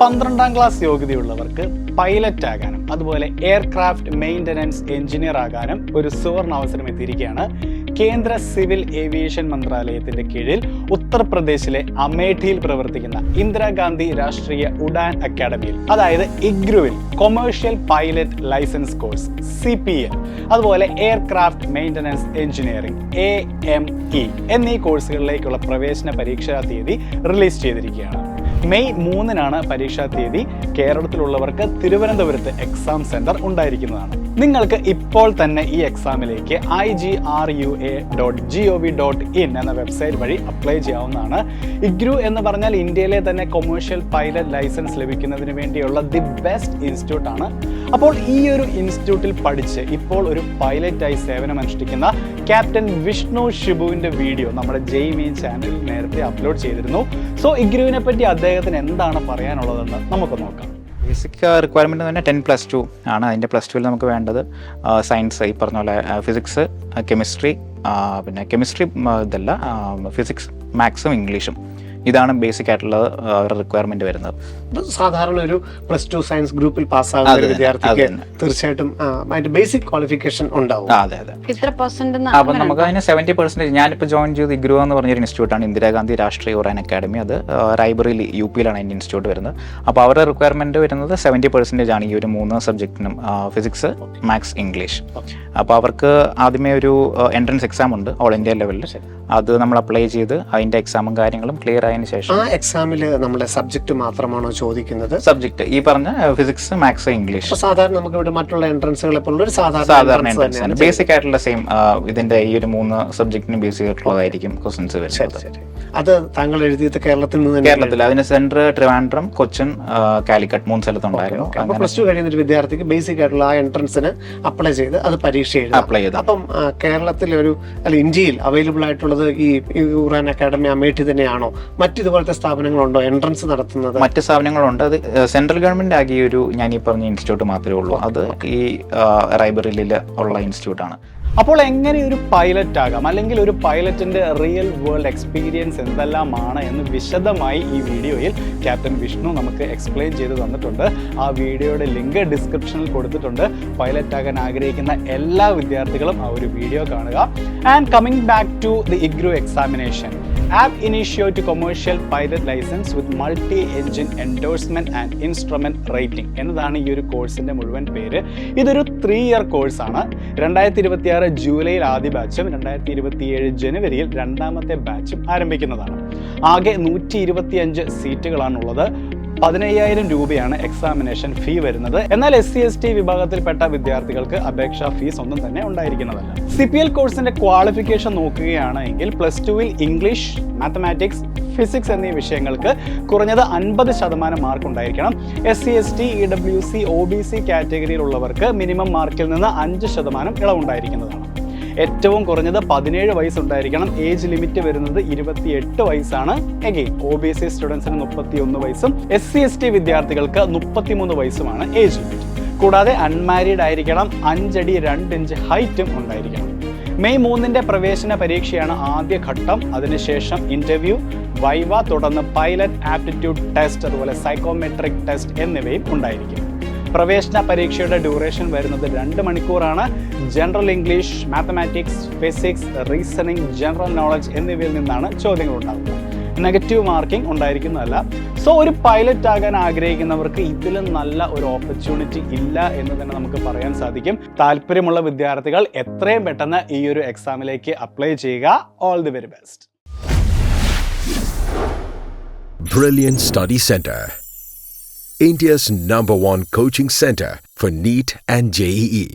12ാം class യോഗ്യതയുള്ളവർക്ക് pilot ആകാനും അതുപോലെ aircraft maintenance engineer ആകാനും ഒരു സുവർണ അവസരം എത്തിയിരിക്കുകയാണ്. കേന്ദ്ര സിവിൽ ഏവിയേഷൻ മന്ത്രാലയത്തിന്റെ കീഴിൽ ഉത്തർപ്രദേശിലെ അമേഠിയിൽ പ്രവർത്തിക്കുന്ന ഇന്ദിരാഗാന്ധി രാഷ്ട്രീയ ഉഡാൻ അക്കാഡമിയിൽ, അതായത് ഇഗ്രുവിൽ commercial pilot licence course CPL, അതുപോലെ എയർക്രാഫ്റ്റ് മെയിൻ്റനൻസ് എഞ്ചിനീയറിംഗ് AME എന്നീ കോഴ്സുകളിലേക്കുള്ള പ്രവേശന പരീക്ഷാ തീയതി റിലീസ് ചെയ്തിരിക്കുകയാണ്. മെയ് 3-നാണ് പരീക്ഷാ തീയതി. കേരളത്തിലുള്ളവർക്ക് തിരുവനന്തപുരത്ത് എക്സാം സെന്റർ ഉണ്ടായിരിക്കുന്നതാണ്. നിങ്ങൾക്ക് ഇപ്പോൾ തന്നെ ഈ എക്സാമിലേക്ക് igrua.gov.in എന്ന വെബ്സൈറ്റ് വഴി അപ്ലൈ ചെയ്യാവുന്നതാണ്. ഇഗ്രു എന്ന് പറഞ്ഞാൽ ഇന്ത്യയിലെ തന്നെ കൊമേഴ്ഷ്യൽ പൈലറ്റ് ലൈസൻസ് ലഭിക്കുന്നതിന് വേണ്ടിയുള്ള ദി ബെസ്റ്റ് ഇൻസ്റ്റിറ്റ്യൂട്ട് ആണ്. അപ്പോൾ ഈ ഒരു ഇൻസ്റ്റിറ്റ്യൂട്ടിൽ പഠിച്ച് ഇപ്പോൾ ഒരു പൈലറ്റായി സേവനമനുഷ്ഠിക്കുന്ന ക്യാപ്റ്റൻ വിഷ്ണു ഷിബുവിൻ്റെ വീഡിയോ നമ്മുടെ ജെയ് ചാനലിൽ നേരത്തെ അപ്ലോഡ് ചെയ്തിരുന്നു. സോ ഇഗ്രുവിനെ പറ്റി അദ്ദേഹത്തിന് എന്താണ് പറയാനുള്ളതെന്ന് നമുക്ക് നോക്കാം. ബേസിക് റിക്വയർമെൻറ്റ് തന്നെ 10+2 ആണ്. അതിൻ്റെ +2 നമുക്ക് വേണ്ടത് സയൻസ്, ഈ പറഞ്ഞ പോലെ ഫിസിക്സ്, കെമിസ്ട്രി, പിന്നെ കെമിസ്ട്രി ഇതല്ല, ഫിസിക്സ്, മാത്സും ഇംഗ്ലീഷും. ഇതാണ് ബേസിക് ആയിട്ടുള്ള റിക്വയർമെന്റ് വരുന്നത്. സാധാരണ ഒരു +2 സയൻസ് ഗ്രൂപ്പിൽ പാസ്സാകുന്ന ഒരു വിദ്യാർത്ഥിക്ക് തീർച്ചയായിട്ടും അതിന്റെ ബേസിക് ക്വാളിഫിക്കേഷൻ ഉണ്ടാവും. അതെ. അപ്പൊ നമുക്ക് അതിന് 70%. ഞാനിപ്പോൾ ജോയിൻ ചെയ്ത് ഇഗ്രൂ എന്ന് പറഞ്ഞൊരു ഇൻസ്റ്റിറ്റ്യൂട്ടാണ്, ഇന്ദിരാഗാന്ധി രാഷ്ട്രീയ ഉഡാൻ അക്കാഡമി. അത് റായ്ബറേലി UP അതിന്റെ ഇൻസ്റ്റിറ്റ്യൂട്ട് വരുന്നത്. അപ്പോൾ അവരുടെ റിക്വയർമെന്റ് വരുന്നത് 70% ആണ് ഈ ഒരു 3 സബ്ജക്റ്റിനും, ഫിസിക്സ്, മാത്സ്, ഇംഗ്ലീഷ്. അപ്പോൾ അവർക്ക് ആദ്യമേ ഒരു എൻട്രൻസ് എക്സാം ഉണ്ട് ഓൾ ഇന്ത്യ ലെവലിൽ. അത് നമ്മൾ അപ്ലൈ ചെയ്ത് അതിന്റെ എക്സാമും കാര്യങ്ങളും ക്ലിയർ ആയതിനു ശേഷം ആ എക്സാമിൽ നമ്മുടെ സബ്ജക്ട് മാത്രമാണോ ചോദിക്കുന്നത്? സബ്ജക്ട് ഈ പറഞ്ഞ ഫിസിക്സ്, മാത്സ്, ഇംഗ്ലീഷ്. സാധാരണ നമുക്ക് ഇവിടെ മറ്റുള്ള എൻട്രൻസുകളെ പോലുള്ള സാധാരണ എൻട്രൻസ് ബേസിക് ആയിട്ടുള്ള സെയിം ഇതിന്റെ ഈ ഒരു 3 സബ്ജക്റ്റിനും ബേസിക് ആയിട്ടുള്ളതായിരിക്കും ക്വസ്റ്റ്യൻസ് വരുന്നത്. അത് താങ്കൾ എഴുതിയത് കേരളത്തിൽ നിന്ന്? കേരളത്തിൽ. അതിന് സെന്റർ ട്രിവാൻഡ്രം, കൊച്ചിൻ, കാലിക്കറ്റ് 3 സ്ഥലത്തുണ്ടായിരുന്നു. +2 കഴിയുന്ന ഒരു വിദ്യാർത്ഥിക്ക് ബേസിക് ആയിട്ടുള്ള ആ എൻട്രൻസിന് അപ്ലൈ ചെയ്ത് അത് പരീക്ഷ അപ്ലൈ ചെയ്ത്. അപ്പം കേരളത്തിൽ ഇന്ത്യയിൽ അവൈലബിൾ ആയിട്ടുള്ളത് ഈ ഉഡാൻ അക്കാഡമി അമേഠി തന്നെയാണോ? മറ്റിതുപോലത്തെ സ്ഥാപനങ്ങളുണ്ടോ എൻട്രൻസ് നടത്തുന്നത്? മറ്റ് സ്ഥാപനങ്ങളുണ്ട്. അത് സെൻട്രൽ ഗവൺമെന്റ് ആകിയ ഒരു ഞാൻ ഈ പറഞ്ഞ ഇൻസ്റ്റിറ്റ്യൂട്ട് മാത്രമേ ഉള്ളൂ. അത് ഈ റായ്ബറേലിയിൽ ഉള്ള ഇൻസ്റ്റിറ്റ്യൂട്ടാണ്. അപ്പോൾ എങ്ങനെ ഒരു പൈലറ്റ് ആകാം, അല്ലെങ്കിൽ ഒരു പൈലറ്റിന്റെ റിയൽ വേൾഡ് എക്സ്പീരിയൻസ് എന്തെല്ലാമാണ് എന്ന് വിശദമായി ഈ വീഡിയോയിൽ ക്യാപ്റ്റൻ വിഷ്ണു നമുക്ക് എക്സ്പ്ലെയിൻ ചെയ്ത് തന്നിട്ടുണ്ട്. ആ വീഡിയോയുടെ ലിങ്ക് ഡിസ്ക്രിപ്ഷനിൽ കൊടുത്തിട്ടുണ്ട്. പൈലറ്റ് ആകാൻ ആഗ്രഹിക്കുന്ന എല്ലാ വിദ്യാർത്ഥികളും ആ ഒരു വീഡിയോ കാണുക. And coming back to the IGRUA examination, ab initio to commercial pilot licence with multi engine endorsement and instrument rating എന്നതാണ് ഈ ഒരു കോഴ്സിന്റെ മുഴുവൻ പേര്. ഇതൊരു 3 ഇയർ കോഴ്സാണ്. 2026 ജൂലൈയിൽ ആദ്യ ബാച്ചും 2027 ജനുവരിയിൽ 2ാമത്തെ ബാച്ചും ആരംഭിക്കുന്നതാണ്. ആകെ 125 സീറ്റുകളാണുള്ളത്. 15,000 രൂപയാണ് എക്സാമിനേഷൻ ഫീ വരുന്നത്. എന്നാൽ SC/ST വിഭാഗത്തിൽപ്പെട്ട വിദ്യാർത്ഥികൾക്ക് അപേക്ഷാ ഫീസ് ഒന്നും തന്നെ ഉണ്ടായിരിക്കുന്നതല്ല. CPL കോഴ്സിന്റെ ക്വാളിഫിക്കേഷൻ നോക്കുകയാണെങ്കിൽ +2-ൽ ഇംഗ്ലീഷ്, മാത്തമാറ്റിക്സ്, ഫിസിക്സ് എന്നീ വിഷയങ്ങൾക്ക് കുറഞ്ഞത് 50% മാർക്ക് ഉണ്ടായിരിക്കണം. SC/ST, EWC, OBC കാറ്റഗറിയിലുള്ളവർക്ക് മിനിമം മാർക്കിൽ നിന്ന് 5% ഇളവുണ്ടായിരിക്കുന്നതാണ്. ഏറ്റവും കുറഞ്ഞത് 17 വയസ്സുണ്ടായിരിക്കണം. ഏജ് ലിമിറ്റ് വരുന്നത് 28 വയസ്സാണ്. എഗെയിൻ OBC സ്റ്റുഡൻസിന് 31 വയസ്സും SC/ST വിദ്യാർത്ഥികൾക്ക് 33 വയസ്സുമാണ് ഏജ് ലിമിറ്റ്. കൂടാതെ അൺമാരീഡ് ആയിരിക്കണം. 5 അടി 2 ഇഞ്ച് ഹൈറ്റും ഉണ്ടായിരിക്കണം. മെയ് 3-ന്റെ പ്രവേശന പരീക്ഷയാണ് ആദ്യ ഘട്ടം. അതിനുശേഷം ഇന്റർവ്യൂ, വൈവ, തുടർന്ന് പൈലറ്റ് ആപ്റ്റിറ്റ്യൂഡ് ടെസ്റ്റ്, അതുപോലെ സൈക്കോമെട്രിക് ടെസ്റ്റ് എന്നിവയും ഉണ്ടായിരിക്കും. പ്രവേശന പരീക്ഷയുടെ ഡ്യൂറേഷൻ വരുന്നത് 2 മണിക്കൂറാണ്. General English, mathematics, physics, reasoning, general knowledge എന്നിവയിൽ നിന്നാണ് ചോദ്യങ്ങൾ ഉണ്ടാകുന്നത്. നെഗറ്റീവ് മാർക്കിംഗ് ഉണ്ടായിരിക്കുന്നതല്ല. സോ ഒരു പൈലറ്റ് ആകാൻ ആഗ്രഹിക്കുന്നവർക്ക് ഇതിലും നല്ല ഒരു ഓപ്പർച്യൂണിറ്റി ഇല്ല എന്ന് തന്നെ നമുക്ക് പറയാൻ സാധിക്കും. താല്പര്യമുള്ള വിദ്യാർത്ഥികൾ എത്രയും പെട്ടെന്ന് ഈ ഒരു എക്സാമിലേക്ക് അപ്ലൈ ചെയ്യുക. All the very best. Brilliant Study Center, India's #1 coaching center for NEET and JEE.